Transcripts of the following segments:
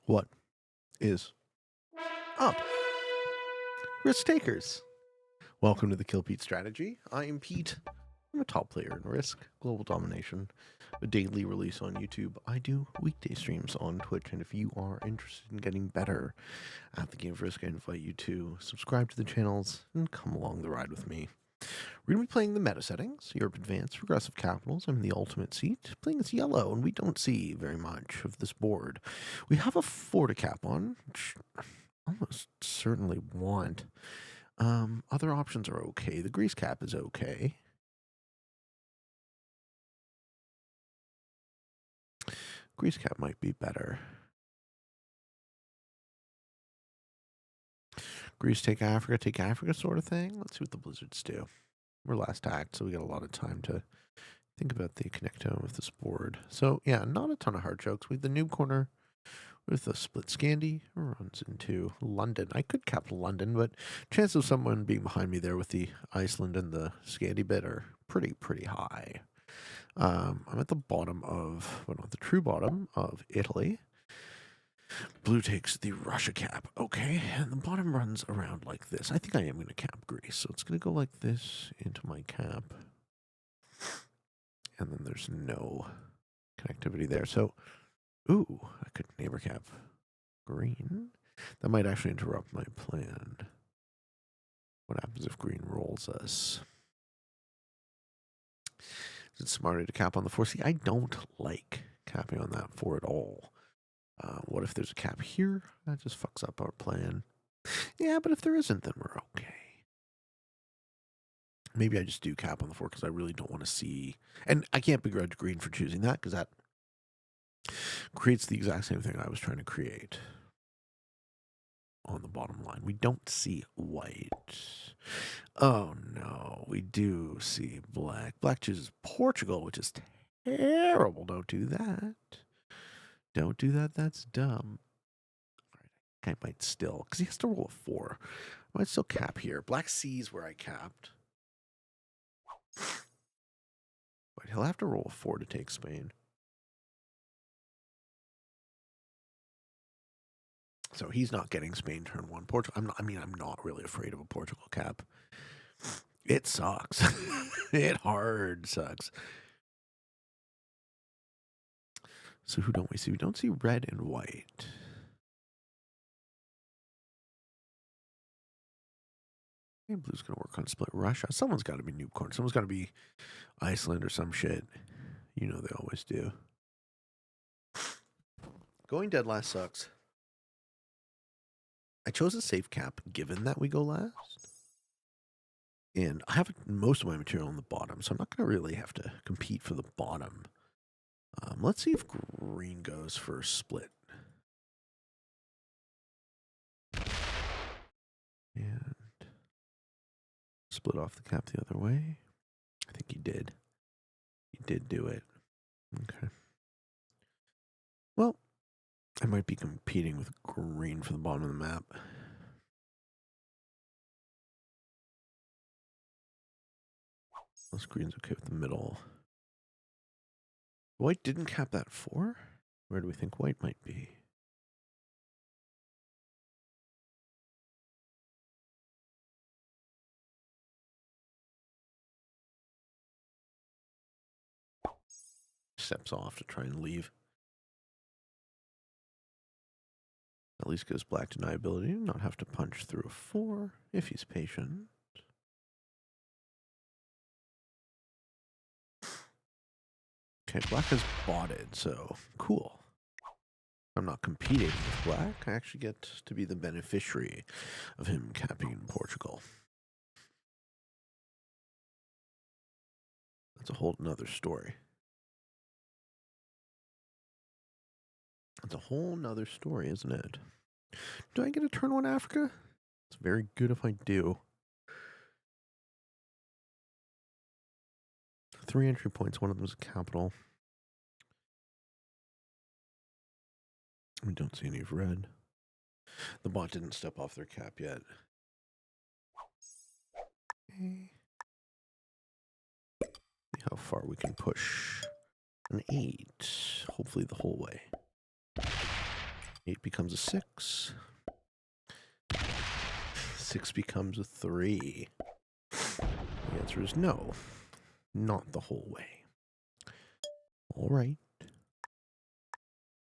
What is up, risk takers? Welcome to the Kill Pete strategy. I am Pete. I'm a top player in Risk, Global Domination, a daily release on YouTube. I do weekday streams on Twitch, and if you are interested in getting better at the game of Risk, I invite you to subscribe to the channels and come along the ride with me. We're going to be playing the meta settings, Europe Advanced, Regressive Capitals. I'm in the ultimate seat, playing as yellow, and we don't see very much of this board. We have a 4 to cap on, which I almost certainly want. Other options are okay. The grease cap is okay. Grease cap might be better. Greece take Africa sort of thing. Let's see what the Blizzards do. We're last act, so we got a lot of time to think about the connectome of this board. So yeah, not a ton of hard jokes. We have the noob corner with a split Scandi runs into London. I could cap London, but chances of someone being behind me there with the Iceland and the Scandi bit are pretty high. I'm at the bottom of, well, not the true bottom of Italy. Blue takes the Russia cap. Okay, and the bottom runs around like this. I think I am going to cap Greece, so it's going to go like this into my cap. And then there's no connectivity there. So, ooh, I could neighbor cap green. That might actually interrupt my plan. What happens if green rolls us? Is it smarter to cap on the 4? See, I don't like capping on that 4 at all. What if there's a cap here? That just fucks up our plan. Yeah, but if there isn't, then we're okay. Maybe I just do cap on the 4 because I really don't want to see. And I can't begrudge green for choosing that because that creates the exact same thing I was trying to create on the bottom line. We don't see white. Oh no, we do see black. Black chooses Portugal, which is terrible. Don't do that. Don't do that. That's dumb. All right, I might still, because he has to roll a 4. I might still cap here. Black sees where I capped. But he'll have to roll a 4 to take Spain. So he's not getting Spain turn 1. Portugal. I'm not really afraid of a Portugal cap. It sucks. It hard sucks. So who don't we see? We don't see red and white. Maybe blue's gonna work on split Russia. Someone's got to be noob corn. Someone's got to be Iceland or some shit. You know they always do. Going dead last sucks. I chose a safe cap given that we go last. And I have most of my material on the bottom, so I'm not going to really have to compete for the bottom. Let's see if green goes for split. And split off the cap the other way. I think he did. He did do it. Okay. Well, I might be competing with green for the bottom of the map. Unless green's okay with the middle. White didn't cap that 4? Where do we think white might be? Steps off to try and leave. At least gives black deniability, not have to punch through a 4 if he's patient. Okay, black has botted, so cool. I'm not competing with black. I actually get to be the beneficiary of him capping in Portugal. That's a whole nother story. That's a whole nother story, isn't it? Do I get a turn 1 Africa? It's very good if I do. 3 entry points, one of them is a capital. We don't see any of red. The bot didn't step off their cap yet. Okay. See how far we can push. An 8, hopefully the whole way. 8 becomes a 6. 6 becomes a 3. The answer is no. Not the whole way. All right.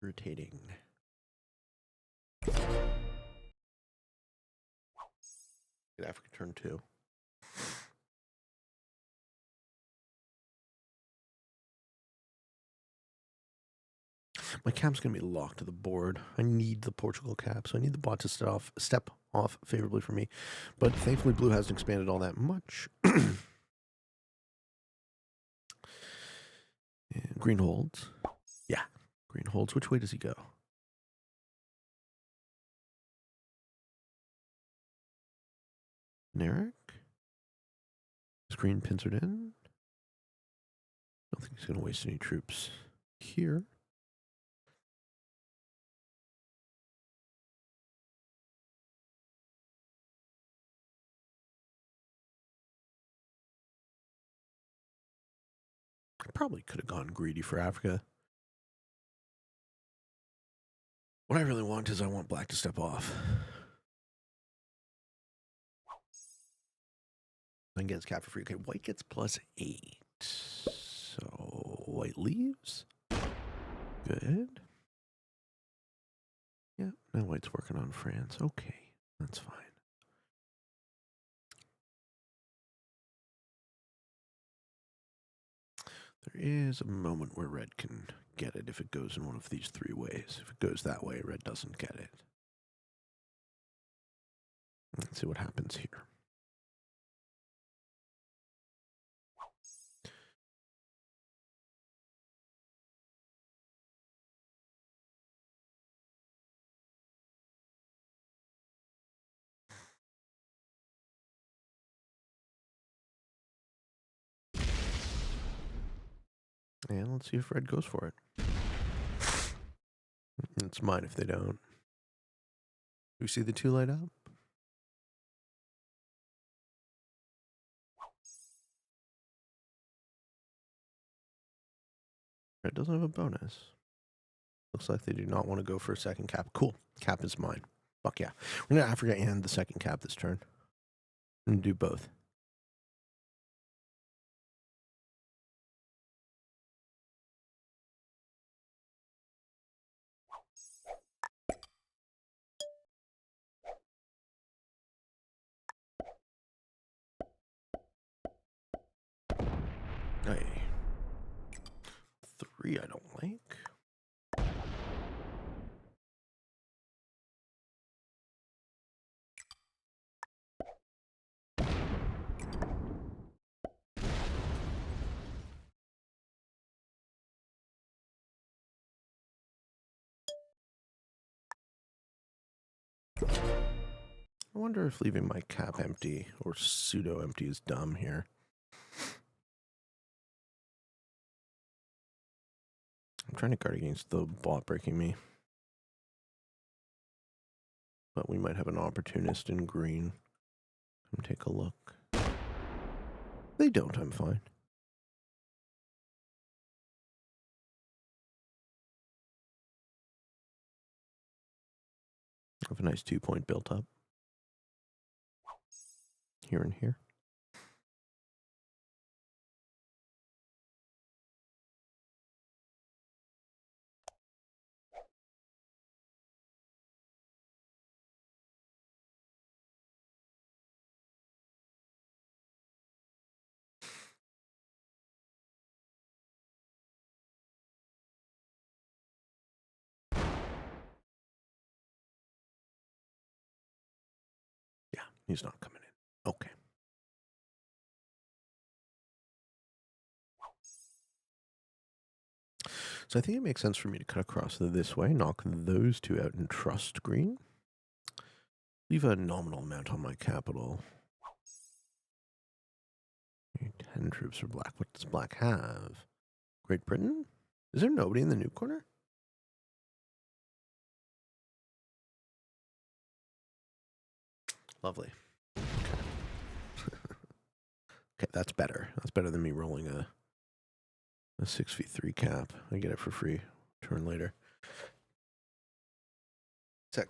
Irritating. Get Africa turn 2. My cap's going to be locked to the board. I need the Portugal cap, so I need the bot to step off favorably for me. But thankfully, blue hasn't expanded all that much. And green holds. Yeah, green holds. Which way does he go? Narek? Is green pincered in? I don't think he's going to waste any troops here. I probably could have gone greedy for Africa. What I really want is I want black to step off. Then gets cap for free. Okay, white gets +8. So white leaves. Good. Yeah, now white's working on France. Okay, that's fine. There is a moment where red can get it if it goes in one of these 3 ways. If it goes that way, red doesn't get it. Let's see what happens here. And let's see if red goes for it. It's mine if they don't. Do we see the 2 light up? Red doesn't have a bonus. Looks like they do not want to go for a second cap. Cool. Cap is mine. Fuck yeah. We're going to Africa and the second cap this turn. And do both. Hey. 3 I don't like. I wonder if leaving my cap empty or pseudo empty is dumb here. I'm trying to guard against the bot breaking me. But we might have an opportunist in green. Come take a look. They don't, I'm fine. I have a nice 2-point built up. Here and here. Yeah, he's not coming in. Okay. So I think it makes sense for me to cut across this way, knock those 2 out and trust green. Leave a nominal amount on my capital. 10 troops for black. What does black have? Great Britain? Is there nobody in the new corner? Lovely. Okay. Okay, that's better. That's better than me rolling a 6v3 cap. I get it for free. Turn later. Sec.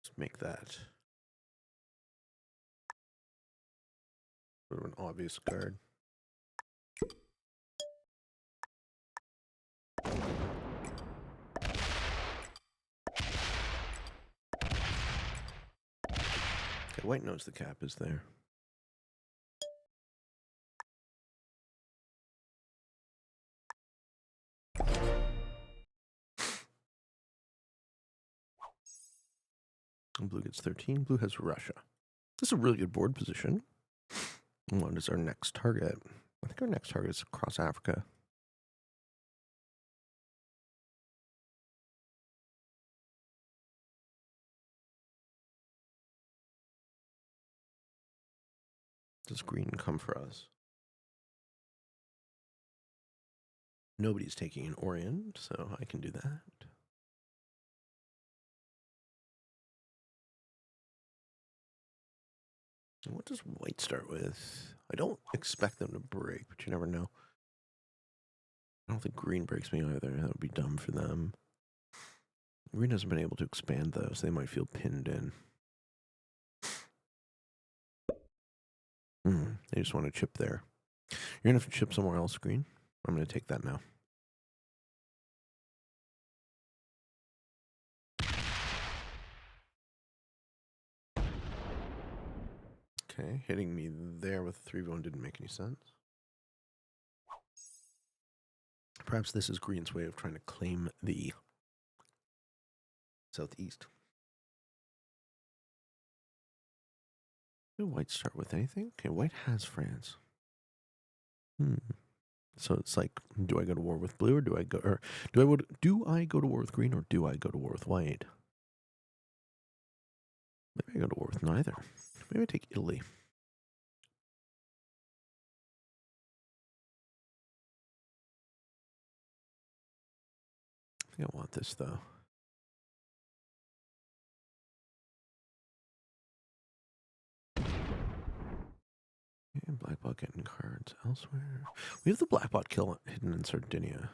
Let's make that sort of an obvious card. Okay, white knows the cap is there. And blue gets 13. Blue has Russia. This is a really good board position. What is our next target? I think our next target is across Africa. Does green come for us? Nobody's taking an Orient, so I can do that. What does white start with? I don't expect them to break, but you never know. I don't think green breaks me either. That would be dumb for them. Green hasn't been able to expand, though, so they might feel pinned in. They just want to chip there. You're going to have to chip somewhere else, green. I'm going to take that now. Okay, hitting me there with 3v1 didn't make any sense. Perhaps this is green's way of trying to claim the southeast. Did white start with anything? Okay, white has France. So it's like, do I go to war with blue, or do I go to war with green, or do I go to war with white? Maybe I go to war with neither. Maybe I take Italy. I think I want this, though. And black bot getting cards elsewhere. We have the black bot kill hidden in Sardinia.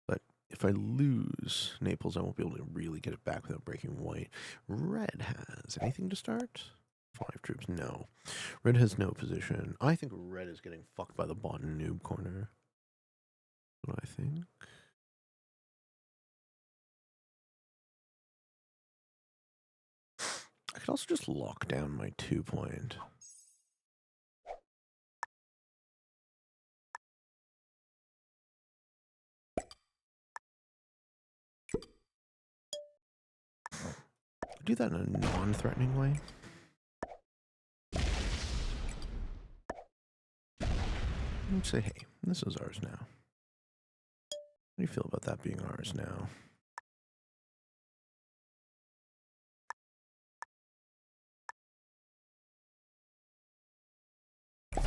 But if I lose Naples, I won't be able to really get it back without breaking white. Red has anything to start? 5 troops, no. Red has no position. I think red is getting fucked by the bot and noob corner. What do I think? I could also just lock down my 2-point. Do that in a non-threatening way. And say, hey, this is ours now. How do you feel about that being ours now? I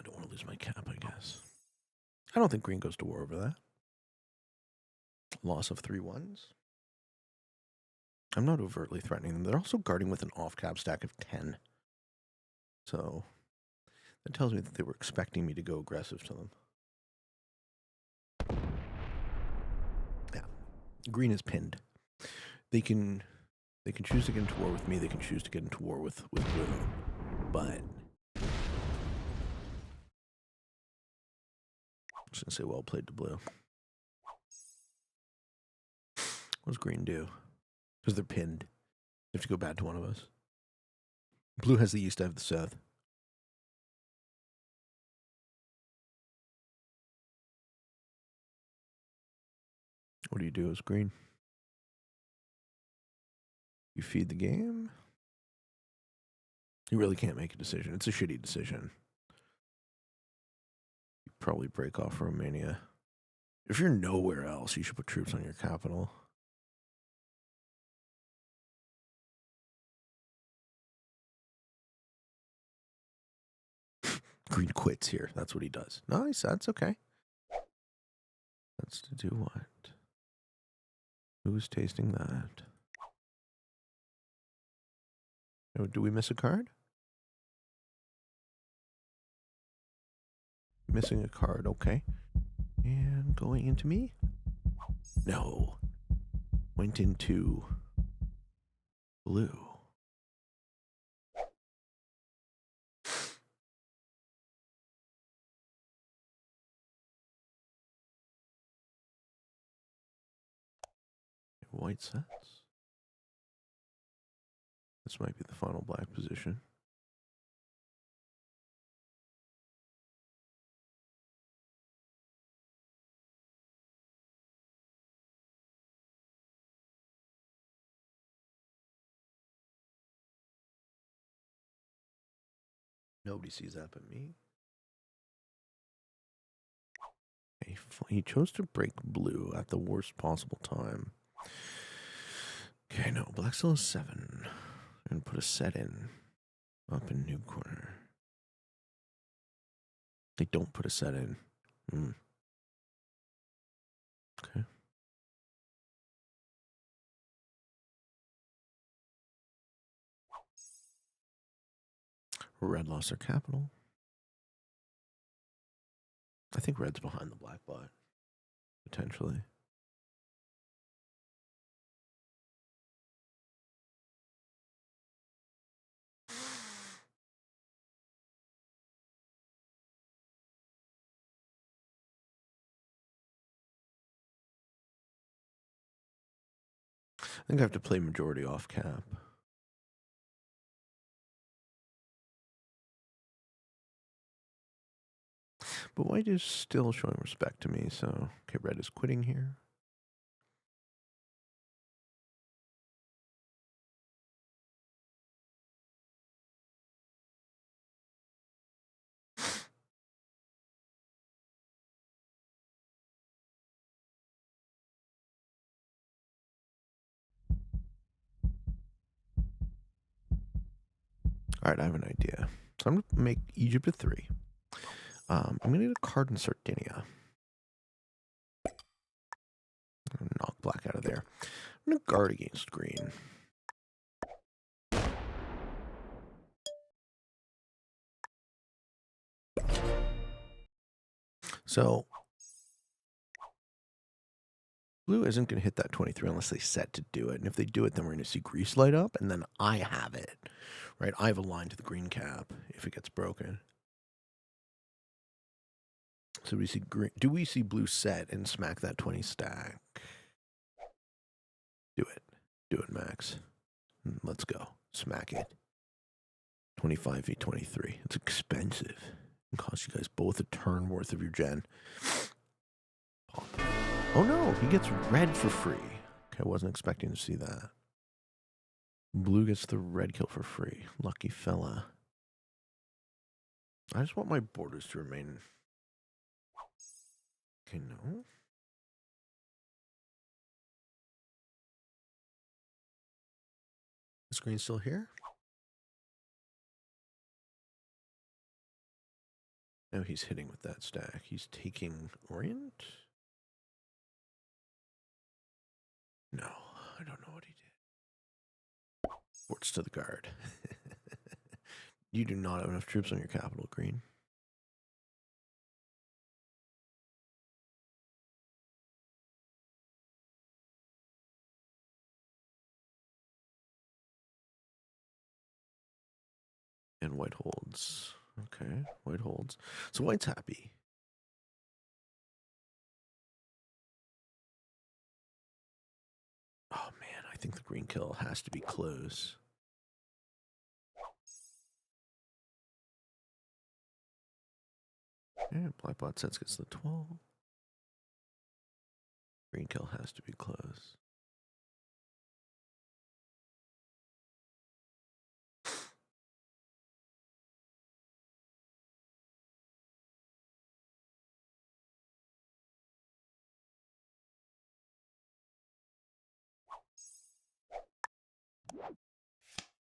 don't want to lose my cap, I guess. I don't think green goes to war over that. Loss of 3 1s. I'm not overtly threatening them. They're also guarding with an off-cap stack of 10. So that tells me that they were expecting me to go aggressive to them. Yeah. Green is pinned. They can choose to get into war with me. They can choose to get into war with blue. But I'm just going to say well played to blue. What does green do? Because they're pinned. They have to go back to one of us. Blue has the east, I have the south. What do you do as green? You feed the game? You really can't make a decision. It's a shitty decision. You probably break off Romania. If you're nowhere else, you should put troops on your capital. Green quits here. That's what he does. Nice. That's okay. That's to do what? Who's tasting that? Oh, do we miss a card? Missing a card. Okay. And going into me? No. Went into blue. White sets. This might be the final black position. Nobody sees that but me. He chose to break blue at the worst possible time. Okay, no, black still has 7. And put a set in. Up in new corner. They don't put a set in. Okay. Red lost their capital. I think red's behind the black bot. Potentially. I think I have to play majority off cap. But white is still showing respect to me, so... Okay, red is quitting here. Alright, I have an idea. So I'm going to make Egypt a 3. I'm going to need a card in Sardinia. Knock black out of there. I'm going to guard against green. So, blue isn't going to hit that 23 unless they set to do it. And if they do it, then we're going to see Greece light up, and then I have it. Right? I have a line to the green cap if it gets broken. So we see green. Do we see blue set and smack that 20 stack? Do it. Do it, Max. Let's go. Smack it. 25 v 23. It's expensive. It costs you guys both a turn worth of your gen. Pop. Oh no, he gets red for free. Okay, I wasn't expecting to see that. Blue gets the red kill for free. Lucky fella. I just want my borders to remain. Okay, no. The screen's still here? No, he's hitting with that stack. He's taking Orient? No, I don't know what he did. Forts to the guard. You do not have enough troops on your capital, green. And white holds. Okay, white holds. So white's happy. Oh man, I think the green kill has to be close. Yeah, black bot sets gets the 12. Green kill has to be close.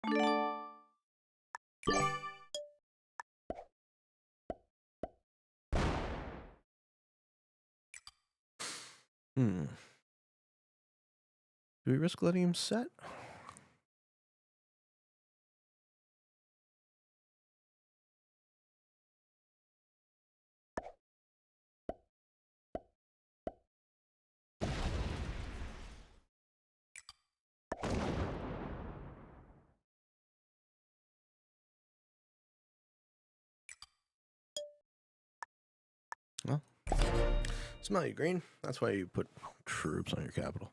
Do we risk letting him set? Well, smell you, green. That's why you put troops on your capital.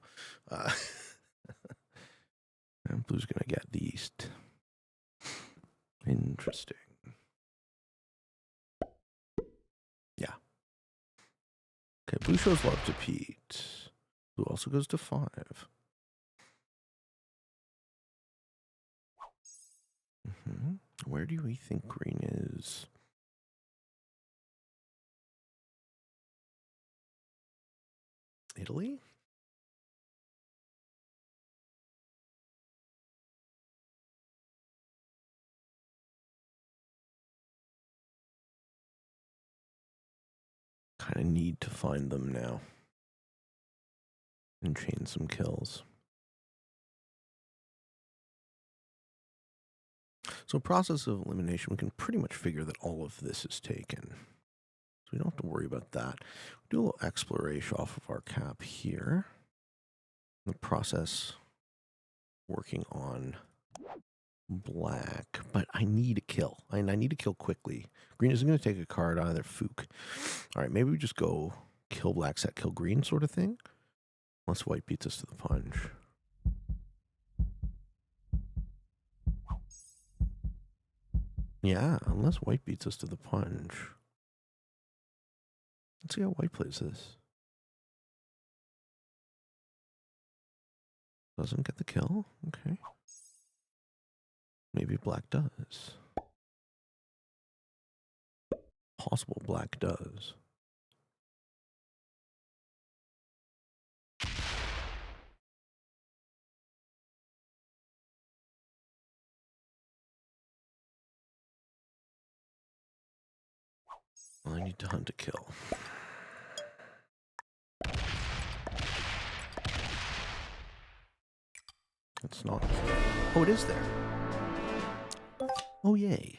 And blue's gonna get the east. Interesting. Yeah. Okay, blue shows love to Pete. Blue also goes to 5. Where do we think green is? Italy? Kind of need to find them now and chain some kills. So process of elimination, we can pretty much figure that all of this is taken. So we don't have to worry about that. Do a little exploration off of our cap here. The process working on black, but I need a kill. I need to kill quickly. Green isn't going to take a card out of their fook. All right, maybe we just go kill black, set, kill green sort of thing. Unless white beats us to the punch. Yeah, unless white beats us to the punch. Let's see how white plays this. Doesn't get the kill? Okay. Maybe black does. Possible black does. Well, I need to hunt a kill. It's not. Oh, it is there. Oh, yay.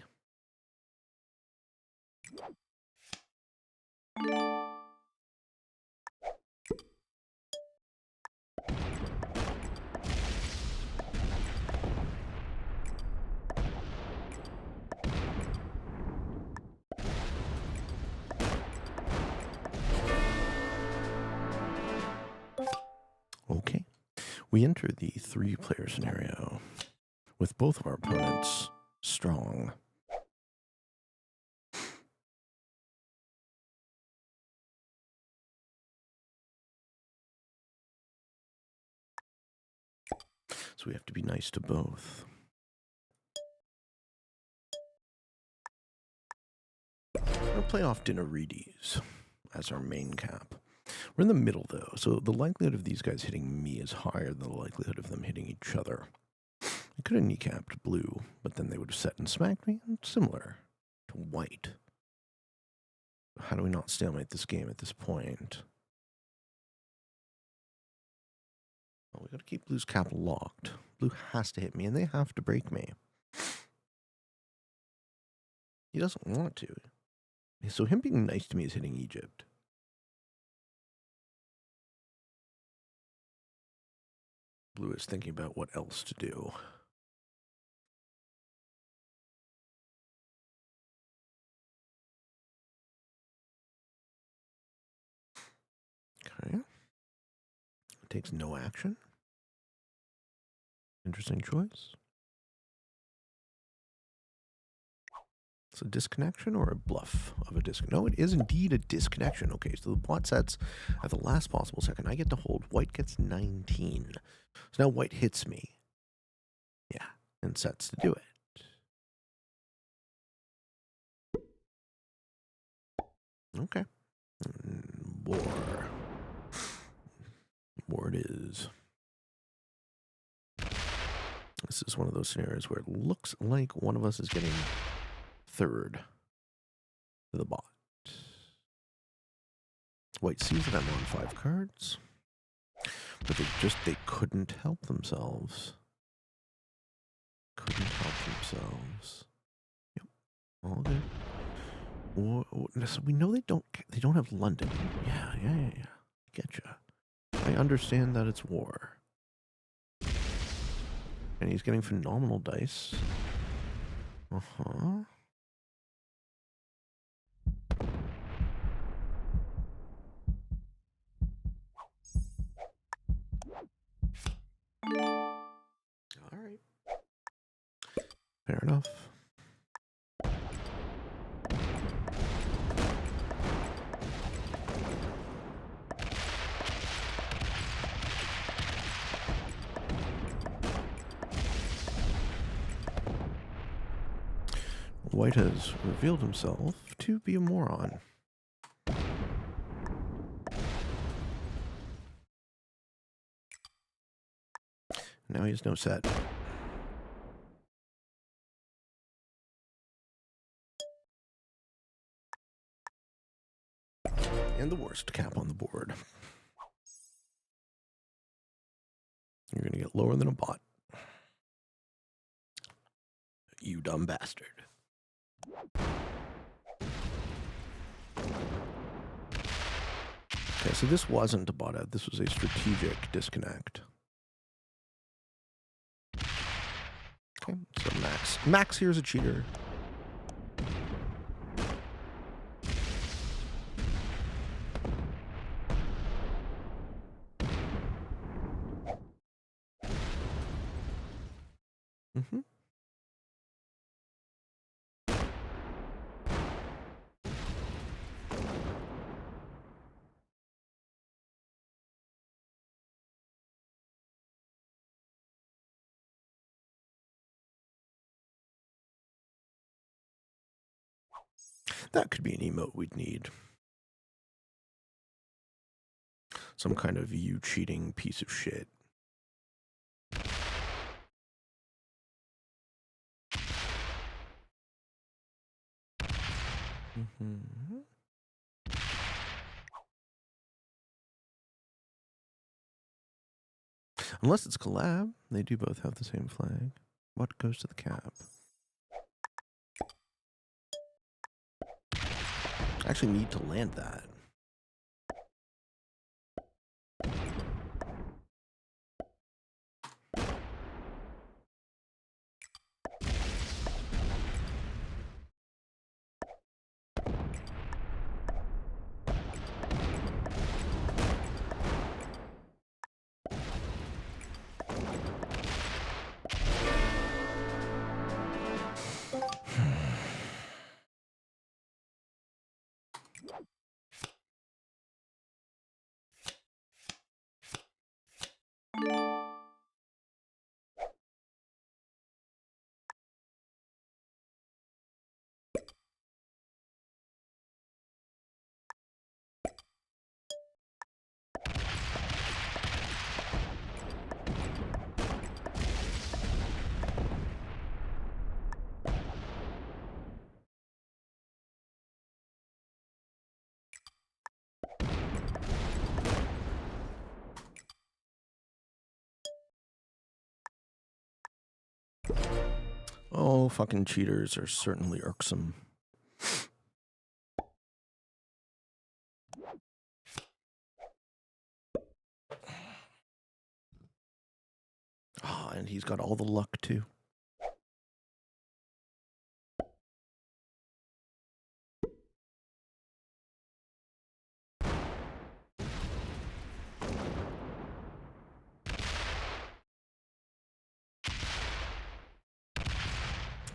Okay. We enter the 3-player scenario with both of our opponents strong. So we have to be nice to both. We're going to play off Dinarides as our main cap. We're in the middle, though, so the likelihood of these guys hitting me is higher than the likelihood of them hitting each other. I could have kneecapped blue, but then they would have set and smacked me, similar to white. How do we not stalemate this game at this point? Well, we got to keep blue's cap locked. Blue has to hit me, and they have to break me. He doesn't want to. So him being nice to me is hitting Egypt. Blue is thinking about what else to do. Okay. It takes no action. Interesting choice. It's a disconnection or a bluff of a disconnection? No, it is indeed a disconnection. Okay, so the pot sets at the last possible second. I get to hold. White gets 19. So now white hits me. Yeah, and sets to do it. Okay. War. War it is. This is one of those scenarios where it looks like one of us is getting third to the bot. White sees that I'm on 5 cards, but they couldn't help themselves. Couldn't help themselves. Yep, all good. So we know they don't have London. Yeah. Getcha. I understand that it's war. And he's getting phenomenal dice. Uh-huh. All right. Fair enough. White has revealed himself to be a moron. Now he has no set. And the worst cap on the board. You're going to get lower than a bot. You dumb bastard. Okay, so this wasn't a bot out. This was a strategic disconnect. Okay, so Max here's a cheater. Mm-hmm. That could be an emote we'd need. Some kind of you cheating piece of shit. Mm-hmm. Unless it's collab, they do both have the same flag. What goes to the cap? I actually need to land that. Oh, fucking cheaters are certainly irksome. Oh, and he's got all the luck, too.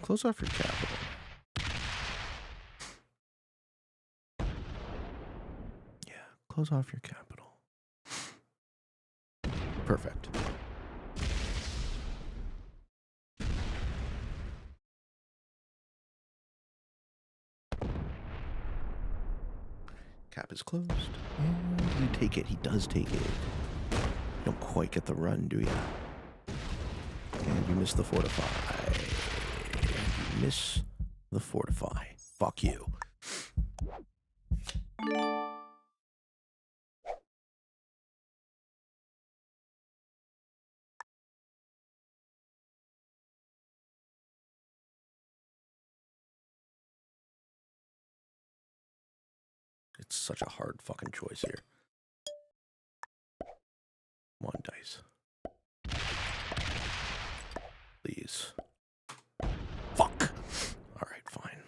Close off your capital. Yeah, close off your capital. Perfect. Cap is closed. And does he take it? He does take it. You don't quite get the run, do you? And you miss the fortify. And you miss the fortify. Fuck you. It's such a hard fucking choice here. Come on, dice. Please. Fuck! Alright, fine.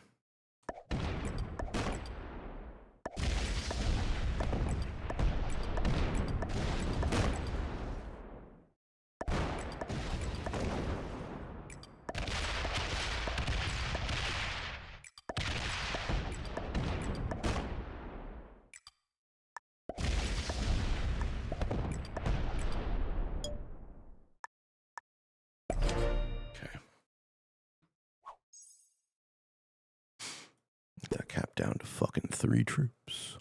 That cap down to fucking 3 troops.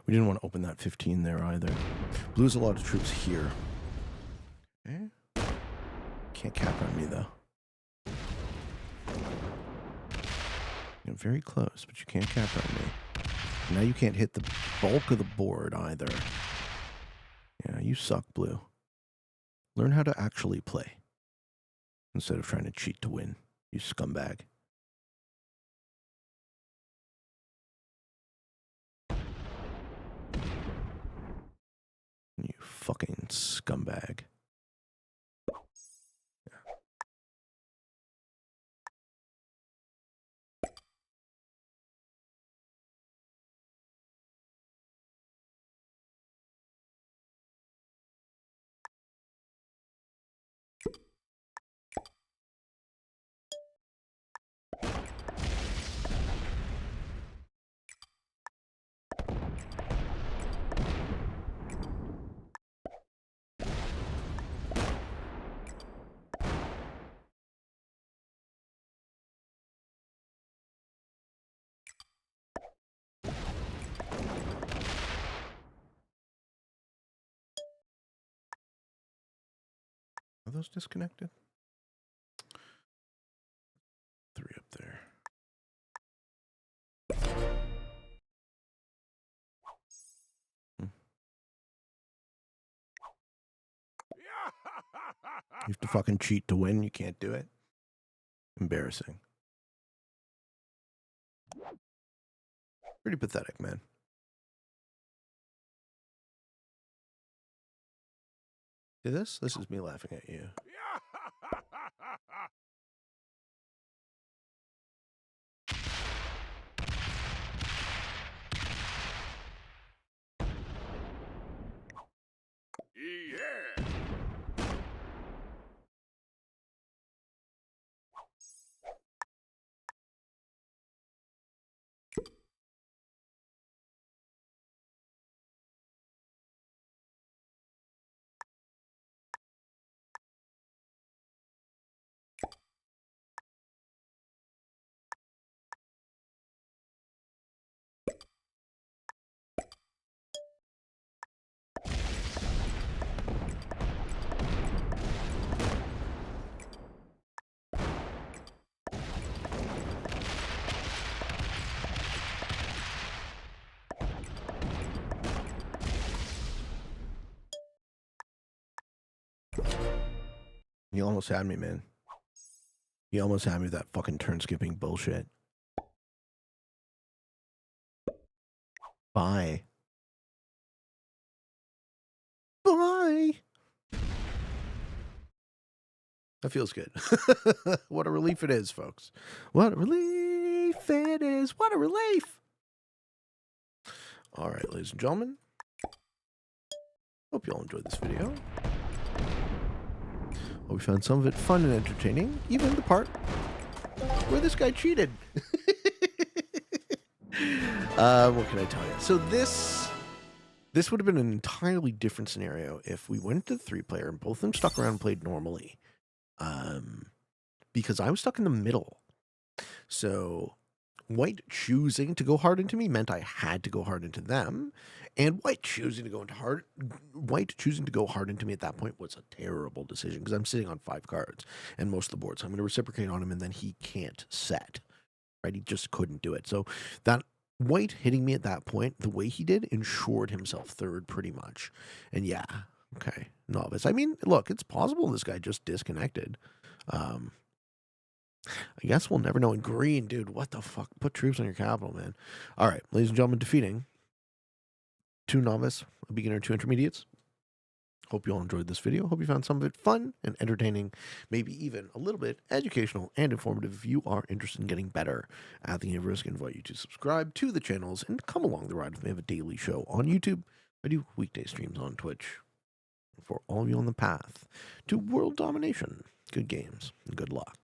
We didn't want to open that 15 there either. Blue's a lot of troops here. Okay. Can't cap on me though. You're very close, but you can't cap on me. Now you can't hit the bulk of the board either. Yeah, you suck, Blue. Learn how to actually play instead of trying to cheat to win. You scumbag. You fucking scumbag. Are those disconnected? 3 up there. You have to fucking cheat to win. You can't do it. Embarrassing. Pretty pathetic, man. See this? This is me laughing at you. Yeah. You almost had me, man. You almost had me with that fucking turn skipping bullshit. Bye. Bye. That feels good. What a relief it is, folks. What a relief it is. What a relief. All right, ladies and gentlemen. Hope you all enjoyed this video. Hope you found some of it fun and entertaining. Even the part where this guy cheated. What can I tell you? So this would have been an entirely different scenario if we went to the 3-player and both of them stuck around and played normally. Because I was stuck in the middle. So White choosing to go hard into me meant I had to go hard into them, and White choosing to go hard into me at that point was a terrible decision because I'm sitting on 5 cards and most of the board, so I'm going to reciprocate on him, and then he can't set. Right, he just couldn't do it. So that White hitting me at that point, the way he did, ensured himself third pretty much. And yeah, okay, novice. I mean, look, it's possible this guy just disconnected. I guess we'll never know. In green, dude, what the fuck? Put troops on your capital, man. All right, ladies and gentlemen, defeating 2 novice, a beginner, 2 intermediates. Hope you all enjoyed this video. Hope you found some of it fun and entertaining, maybe even a little bit educational and informative. If you are interested in getting better at the game of Risk, I invite you to subscribe to the channels and come along the ride with me. I have a daily show on YouTube. I do weekday streams on Twitch. For all of you on the path to world domination, good games and good luck.